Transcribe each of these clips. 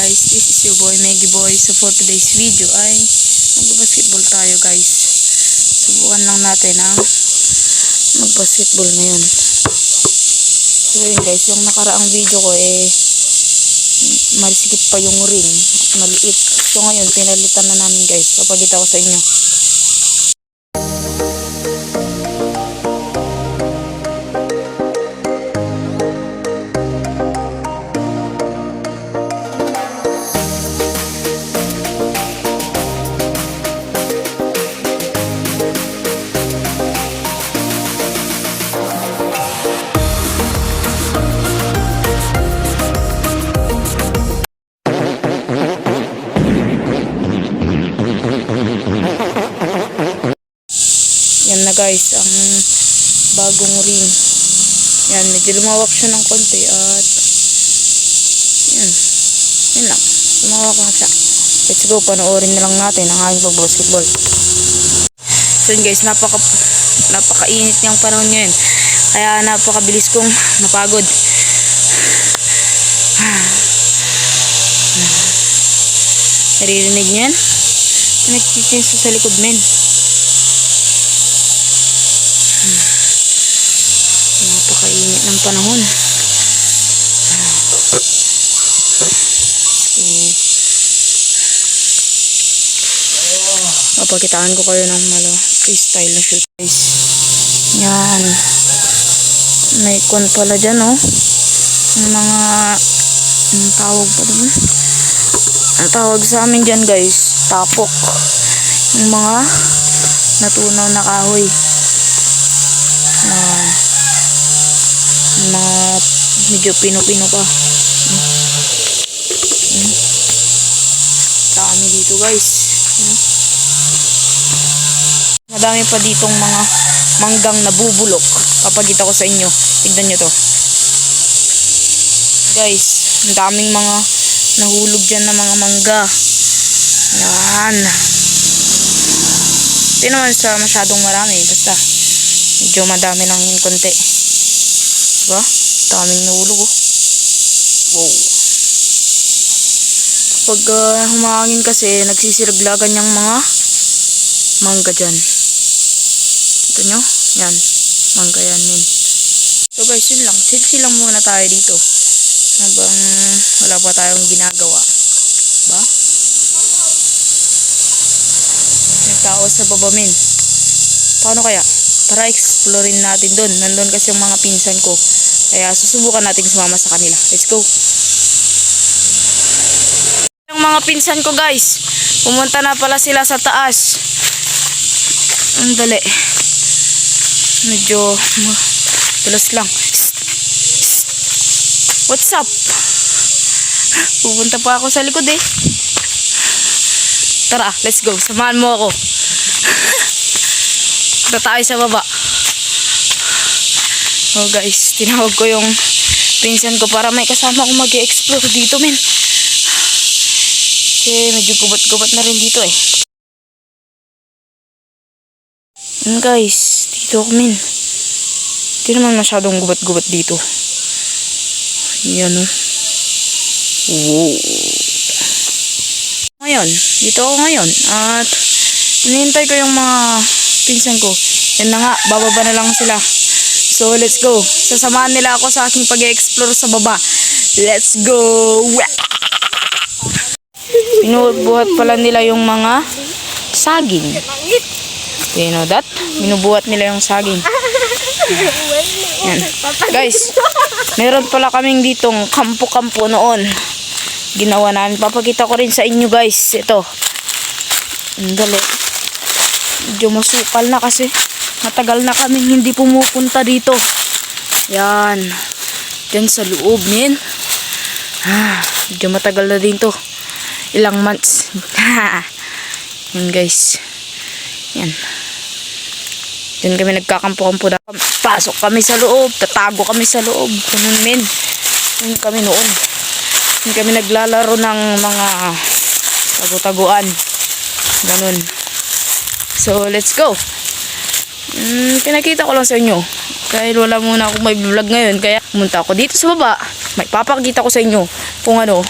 guys, this is your boy Meggy Boy. So for today's video ay magbabasketball tayo guys. Subukan lang natin ang magbasketball ngayon. So yun guys, yung nakaraang video ko malisikip pa yung ring at maliit. So ngayon pinalitan na namin guys, papakita ko sa inyo. Yan na guys, ang bagong ring. Yan, medyo lumawak siya ng konti at yan, yun lang, lumawak na siya. Let's go, panoorin na lang natin ang aking pag-basketball. So yun guys, napakainit niyang panahon ngayon, kaya napakabilis kong mapagod. Naririnig niyo yan? Nagchichinso sa likod men. Napakainit ng panahon. Papakitaan ko kayo ng freestyle na shoot guys. Yan. May kon pala dyan oh. Yung mga tawag pa doon. Ang tawag sa amin dyan guys, tapok. Yung mga natunaw na kahoy. Yan. Mga medyo pino-pino pa. Dami dito guys. Madami pa ditong mga manggang nabubulok. Papakita ko sa inyo. Tignan nyo to guys, ang daming mga nahulog dyan na mga mangga. Yan. Hindi naman sa masyadong marami, basta medyo madami lang yung konti. Diba? Daming nahulog oh. Wow. Pag humangin kasi, nagsisiraglagan yung mga mangga dyan. Ito nyo? Yan. Mangga yan min. So guys, yun lang. Selfie lang muna tayo dito. Habang wala pa tayong ginagawa. Diba? May tao sa baba min. Paano kaya? Tara explorein natin doon. Nandun kasi yung mga pinsan ko. Kaya susubukan natin sumama sa kanila. Let's go. Yung mga pinsan ko guys, pumunta na pala sila sa taas. Ang dali. Medyo tulas lang. What's up? Pupunta pa ako sa likod eh. Tara, let's go. Samahan mo ako. Punta tayo sa baba. Oh guys, tinawag ko yung pinsan ko para may kasama akong mag-explore dito men. Kasi medyo gubat-gubat na rin dito eh. Guys, dito ako men. Hindi naman masyadong gubat-gubat dito. Yan o. Wow. Ngayon, dito ako ngayon. At hinihintay ko yung mga pinsan ko. Yan na nga, bababa na lang sila. So let's go. Sasamahan nila ako sa aking pag-explore sa baba. Let's go. Pinubuhat pala nila yung mga saging. You know that? Binubuhat nila yung saging. Yan. Guys, meron pala kaming ditong kampo-kampo noon. Ginawa namin. Papakita ko rin sa inyo guys. Ito. Ang dali. Medyo masukal na kasi matagal na kaming hindi pumupunta dito. Yan. Diyan sa loob min. Medyo matagal na din to. Ilang months. Yan guys. Yan. Diyan kami nagkakampo-kampo na. Pasok kami sa loob. Tatago kami sa loob. Ganun min. Yan kami noon. Yan kami naglalaro ng mga tago-taguan. Ganun. So let's go. Pinakita ko lang sa inyo. Dahil wala muna akong may vlog ngayon. Kaya pumunta ako dito sa baba. May papakita ko sa inyo kung ano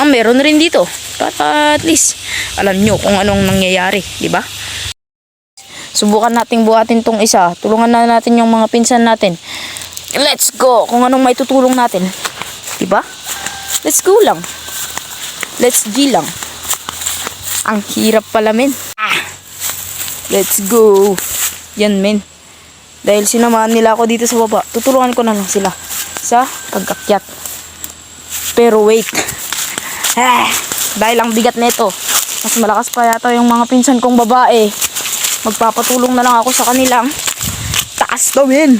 meron rin dito. Para at least alam nyo kung anong nangyayari, di ba? Subukan nating buhatin tong isa. Tulungan na natin yung mga pinsan natin. Let's go! Kung anong may tutulong natin. Di ba? Let's go lang. Let's G lang. Ang hirap pala, men. Let's go. Yan, men. Dahil sinamahan nila ako dito sa baba, tutulungan ko na lang sila sa pag-akyat. Pero wait. Dahil ang bigat nito, mas malakas pa yata yung mga pinsan kong babae. Magpapatulong na lang ako sa kanilang taas to, men.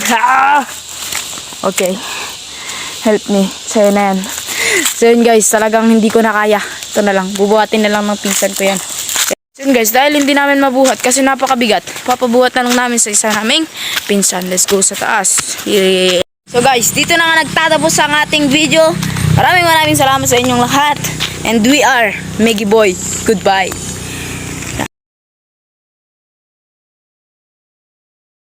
Okay. Help me. Sa'yo na yan. So yun guys, talagang hindi ko na kaya. Ito na lang. Bubuhatin na lang ng pinsan ko yan. So yun guys, dahil hindi namin mabuhat kasi napakabigat, papabuhat na lang namin sa isa naming pinsan. Let's go sa taas. Yeah. So guys, dito na nga nagtatapos ang ating video. Maraming salamat sa inyong lahat. And we are Meggy Boy. Goodbye.